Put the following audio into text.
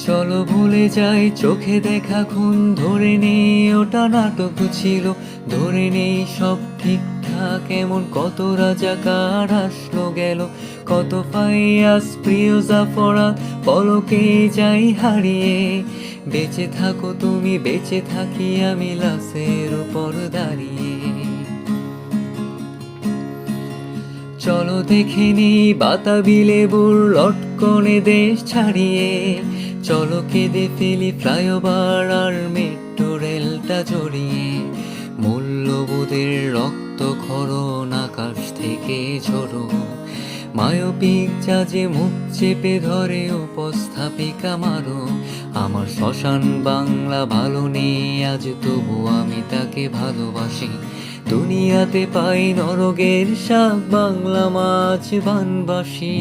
চলো ভুলে যাই চোখে দেখা খুন, ধরে নেই ওটা নাটক ছিল, ধরে নেই সব ঠিকঠাক এমন কত রাজাকার আসলো গেল, কত ফাইয়াস প্রিয় জাফরাত পলকে যাই হারিয়ে। বেঁচে থাকো তুমি, বেঁচে থাকি আমি লাশের উপর দাঁড়িয়ে। চলো দেখে নিই বাতাবি লেবুর লটকনে দেশ ছাড়িয়ে, চলো কেঁদে ফেলি ফ্লাইওভার আর মেট্রো রেলটা জড়িয়ে। মূল্যবোধের রক্তক্ষরণ আকাশ থেকে ঝরো, মায়োপিক জাজে মুখ চেপে ধরে উপস্থাপিকা মারো। আমার শ্মশান বাংলা ভালো নেই আজ, তবু আমি তাকে ভালোবাসি। দুনিয়াতে পাই নরকের শাক, বাংলা মাছ বানবাসি।